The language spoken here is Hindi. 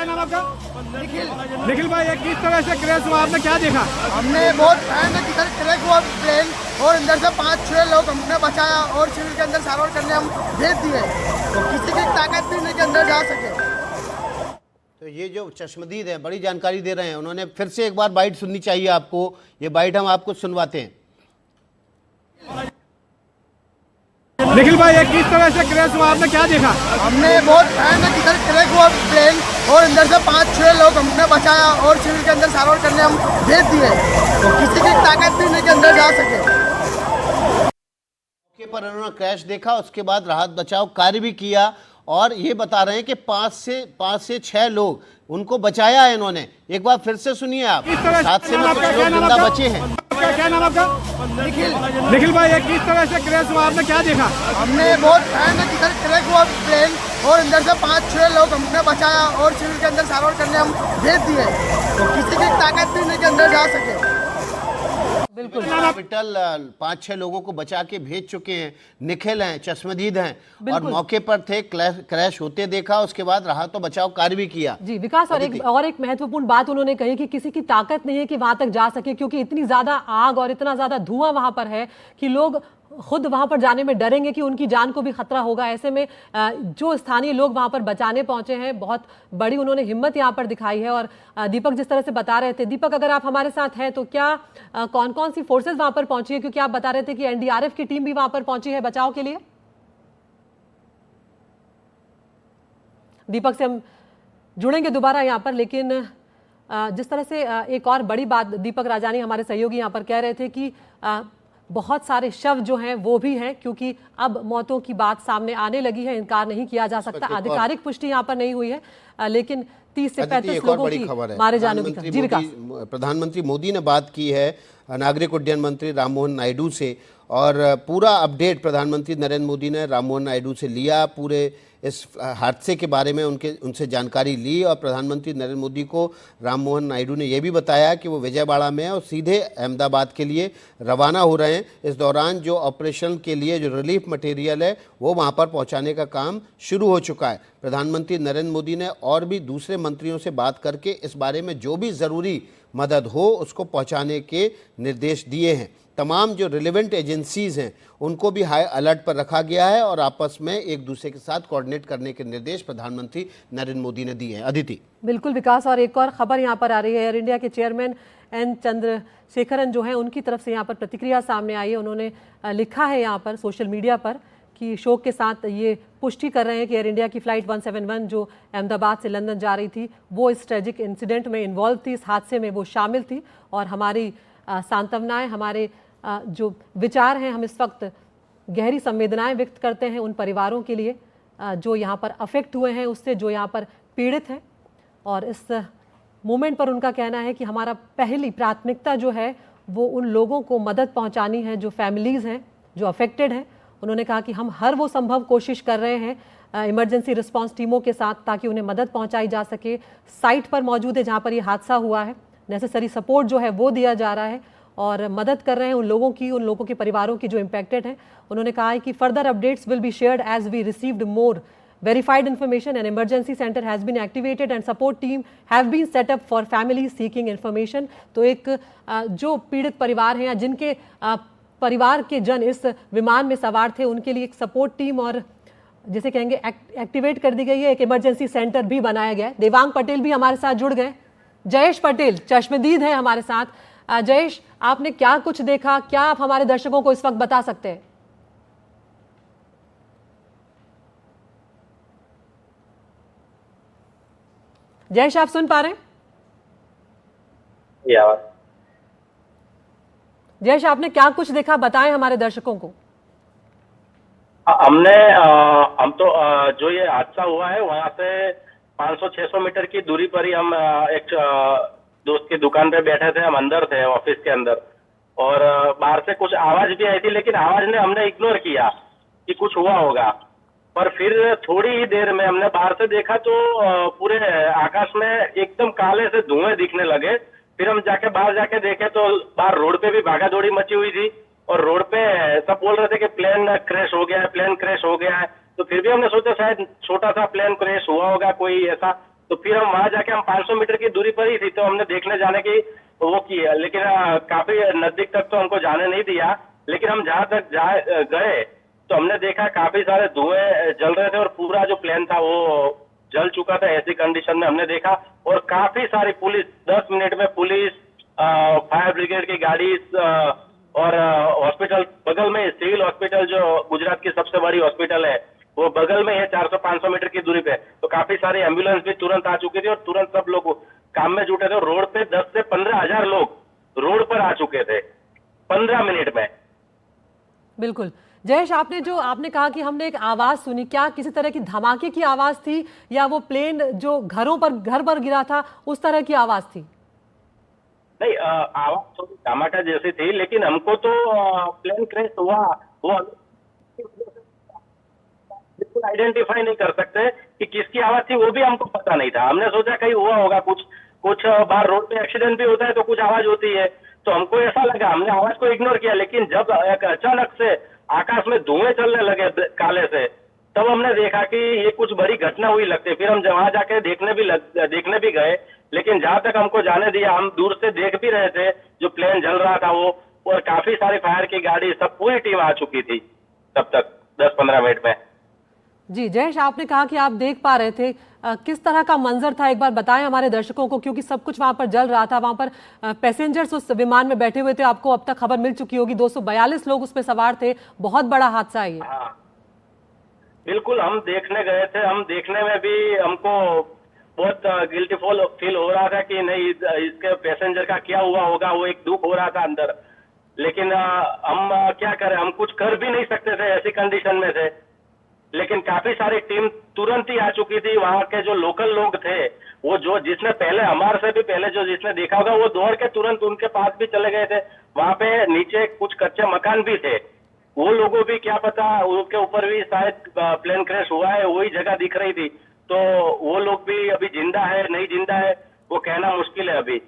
नाम आपका? निखिल भाई, ये किस तरह से क्रैश हुआ, आपने क्या देखा? हमने बहुत भयानक इधर क्रैश हुआ प्लेन और अंदर से 5-6 लोग हमने बचाया और शिविर के अंदर सारवार करने हम भेज दिए, तो किसी की ताकत भी नहीं के अंदर जा सके। तो ये जो चश्मदीद है बड़ी जानकारी दे रहे हैं, उन्होंने फिर से एक बार बाइट सुननी चाहिए आपको, ये बाइट हम आपको सुनवाते हैं। निखिल भाई, ये किस तरह से क्रैश हुआ, आपने क्या देखा? हमने बहुत भयानक इधर क्रैश हुआ प्लेन और अंदर से 5-6 लोग हमने बचाया और शिविर के अंदर सारवार करने हम भेज दिए, तो किसी की ताकत भी नहीं के अंदर जा सके। मौके पर उन्होंने क्रैश देखा, उसके बाद राहत बचाव कार्य भी किया और ये बता रहे हैं कि 5 से 6 लोग उनको बचाया है इन्होंने। एक बार फिर से सुनिए आप, हादसे में कुछ लोग जिंदा बचे हैं। क्या नाम आपका? निखिल भाई, ये किस तरह से क्रैश हुआ, आपने क्या देखा? हमने बहुत भयानक इधर क्रैश हुआ प्लेन और अंदर से 5-6 लोग हमने बचाया और शिविर के अंदर सारवार करने हम भेज दिए, तो किसी की ताकत भी नहीं के अंदर जा सके। बिल्कुल, हॉस्पिटल 5-6 लोगों को बचा के भेज चुके हैं। निखिल हैं, चश्मदीद हैं और मौके पर थे, क्रैश होते देखा, उसके बाद राहत और बचाव कार्य भी किया। जी विकास, और एक महत्वपूर्ण बात उन्होंने कही कि किसी की ताकत नहीं है कि वहां तक जा सके, क्योंकि इतनी ज्यादा आग और इतना ज्यादा धुआं वहां पर है कि लोग खुद वहां पर जाने में डरेंगे कि उनकी जान को भी खतरा होगा। ऐसे में जो स्थानीय लोग वहां पर बचाने पहुंचे हैं, बहुत बड़ी उन्होंने हिम्मत यहां पर दिखाई है। और दीपक जिस तरह से बता रहे थे, दीपक अगर आप हमारे साथ हैं तो क्या कौन कौन सी फोर्सेस वहां पर पहुंची है, क्योंकि आप बता रहे थे कि एनडीआरएफ की टीम भी वहां पर पहुंची है बचाव के लिए। दीपक से हम जुड़ेंगे दोबारा यहाँ पर, लेकिन जिस तरह से एक और बड़ी बात दीपक राजानी हमारे सहयोगी यहाँ पर कह रहे थे कि बहुत सारे शव जो हैं वो भी हैं, क्योंकि अब मौतों की बात सामने आने लगी है, इनकार नहीं किया जा सकता। आधिकारिक पुष्टि यहाँ पर नहीं हुई है, लेकिन 30 से 35 लोगों की मारे जाने की। जी विकास, प्रधानमंत्री मोदी ने बात की है नागरिक उड्डयन मंत्री राममोहन नायडू से और पूरा अपडेट प्रधानमंत्री नरेंद्र मोदी ने राममोहन नायडू से लिया। पूरे इस हादसे के बारे में उनसे जानकारी ली और प्रधानमंत्री नरेंद्र मोदी को राममोहन नायडू ने यह भी बताया कि वो विजयवाड़ा में है और सीधे अहमदाबाद के लिए रवाना हो रहे हैं। इस दौरान जो ऑपरेशन के लिए जो रिलीफ मटेरियल है वो वहाँ पर पहुँचाने का काम शुरू हो चुका है। प्रधानमंत्री नरेंद्र मोदी ने और भी दूसरे मंत्रियों से बात करके इस बारे में जो भी ज़रूरी मदद हो उसको पहुँचाने के निर्देश दिए हैं। तमाम जो रिलेवेंट एजेंसीज़ हैं उनको भी हाई अलर्ट पर रखा गया है और आपस में एक दूसरे के साथ कोऑर्डिनेट करने के निर्देश प्रधानमंत्री नरेंद्र मोदी ने दिए हैं। अदिति। बिल्कुल विकास, और एक और खबर यहाँ पर आ रही है। एयर इंडिया के चेयरमैन एन चंद्रशेखरन जो हैं उनकी तरफ से यहाँ पर प्रतिक्रिया सामने आई है। उन्होंने लिखा है यहाँ पर सोशल मीडिया पर कि शोक के साथ ये पुष्टि कर रहे हैं कि एयर इंडिया की फ़्लाइट 171 जो अहमदाबाद से लंदन जा रही थी वो इस ट्रेजिक इंसिडेंट में इन्वॉल्व थी, इस हादसे में वो शामिल थी। और हमारी सांत्वनाएं, हमारे जो विचार हैं, हम इस वक्त गहरी संवेदनाएं व्यक्त करते हैं उन परिवारों के लिए जो यहाँ पर अफेक्ट हुए हैं उससे, जो यहाँ पर पीड़ित हैं। और इस मोमेंट पर उनका कहना है कि हमारा पहली प्राथमिकता जो है वो उन लोगों को मदद पहुँचानी है जो फैमिलीज़ हैं, जो अफेक्टेड हैं। उन्होंने कहा कि हम हर वो संभव कोशिश कर रहे हैं इमरजेंसी रिस्पांस टीमों के साथ ताकि उन्हें मदद पहुँचाई जा सके। साइट पर मौजूद है जहाँ पर ये हादसा हुआ है, नेसेसरी सपोर्ट जो है वो दिया जा रहा है और मदद कर रहे हैं उन लोगों के परिवारों की जो इम्पैक्टेड हैं। उन्होंने कहा है कि further updates will be shared as we received more verified information. An emergency center has been activated and support team have been set up for families seeking information. तो एक जो पीड़ित परिवार हैं या जिनके परिवार के जन इस विमान में सवार थे उनके लिए एक सपोर्ट टीम और जिसे कहेंगे एक्टिवेट कर दी गई है। एक इमरजेंसी सेंटर भी बनाया गया है। देवांग पटेल भी हमारे साथ जुड़ गए। जयेश पटेल चश्मदीद हैं हमारे साथ। जयेश, आपने क्या कुछ देखा, क्या आप हमारे दर्शकों को इस वक्त बता सकते हैं? जयेश, आप सुन पा रहे हैं? जयेश, आपने क्या कुछ देखा, बताएं हमारे दर्शकों को। हम तो जो ये हादसा हुआ है वहां से 500-600 मीटर की दूरी पर ही हम एक दोस्त की दुकान पे बैठे थे। हम अंदर थे ऑफिस के अंदर और बाहर से कुछ आवाज भी आई थी, लेकिन आवाज ने हमने इग्नोर किया कि कुछ हुआ होगा। पर फिर थोड़ी ही देर में हमने बाहर से देखा तो पूरे आकाश में एकदम काले से धुएं दिखने लगे। फिर हम जाके बाहर जाके देखे तो बाहर रोड पे भी भागा दौड़ी मची हुई थी और रोड पे सब बोल रहे थे कि प्लेन क्रैश हो गया है, प्लेन क्रैश हो गया है। तो फिर भी हमने सोचा शायद छोटा सा प्लेन क्रैश हुआ होगा कोई ऐसा, तो फिर हम वहां जाके हम 500 मीटर की दूरी पर ही थी, तो हमने देखने जाने की वो की है, लेकिन काफी नजदीक तक तो हमको जाने नहीं दिया। लेकिन हम जहां तक गए तो हमने देखा काफी सारे धुएं जल रहे थे और पूरा जो प्लेन था वो जल चुका था। ऐसी कंडीशन में हमने देखा और काफी सारी पुलिस, 10 मिनट में पुलिस, फायर ब्रिगेड की गाड़ी और हॉस्पिटल बगल में, सिविल हॉस्पिटल जो गुजरात की सबसे बड़ी हॉस्पिटल है वो बगल में है, 400-500 मीटर की दूरी पे। तो काफी सारी एम्बुलेंस भी तुरंत आ चुकी थी और तुरंत सब लोग काम में जुटे थे। रोड पे 10 से 15 हजार लोग रोड पर आ चुके थे 15 मिनट में। बिल्कुल। जयेश, आपने कहा कि हमने एक आवाज सुनी, क्या किसी तरह की धमाके की आवाज थी या वो प्लेन जो घर पर गिरा था उस तरह की आवाज थी? नहीं, आवाज थोड़ी धमाका जैसी थी, लेकिन हमको तो प्लेन क्रैश हुआ वो बिल्कुल आइडेंटिफाई नहीं कर सकते कि किसकी आवाज थी, वो भी हमको पता नहीं था। हमने सोचा कहीं हुआ होगा कुछ बार रोड पे एक्सीडेंट भी होता है तो कुछ आवाज होती है, तो हमको ऐसा लगा, हमने आवाज को इग्नोर किया। लेकिन जब एक अचानक से आकाश में धुएं चलने लगे काले से, तब हमने देखा कि ये कुछ बड़ी घटना हुई लगती है। फिर हम वहां जाके देखने भी गए, लेकिन जहां तक हमको जाने दिया, हम दूर से देख भी रहे थे जो प्लेन जल रहा था वो, और काफी सारी फायर की गाड़ी, सब पूरी टीम आ चुकी थी तब तक 10-15 मिनट में। जी जयेश, आपने कहा कि आप देख पा रहे थे, किस तरह का मंजर था एक बार बताएं हमारे दर्शकों को, क्योंकि सब कुछ वहां पर जल रहा था। वहां पर पैसेंजर्स उस विमान में बैठे हुए थे, आपको अब तक खबर मिल चुकी होगी, 242 लोग उसमें सवार थे। बहुत बड़ा हादसा है ये। हाँ बिल्कुल, हम देखने गए थे, हम देखने में भी हमको बहुत गिल्टी फील हो रहा था कि नहीं इसके पैसेंजर का क्या हुआ होगा, वो एक दुख हो रहा था अंदर। लेकिन हम क्या करें, हम कुछ कर भी नहीं सकते थे, ऐसी कंडीशन में थे। लेकिन काफी सारी टीम तुरंत ही आ चुकी थी। वहां के जो लोकल लोग थे, वो जो जिसने पहले हमारे से भी पहले जिसने देखा होगा, वो दौड़ के तुरंत उनके पास भी चले गए थे। वहां पे नीचे कुछ कच्चे मकान भी थे, वो लोगों भी क्या पता उनके ऊपर भी शायद प्लेन क्रैश हुआ है, वही जगह दिख रही थी। तो वो लोग भी अभी जिंदा है नहीं जिंदा है वो कहना मुश्किल है अभी।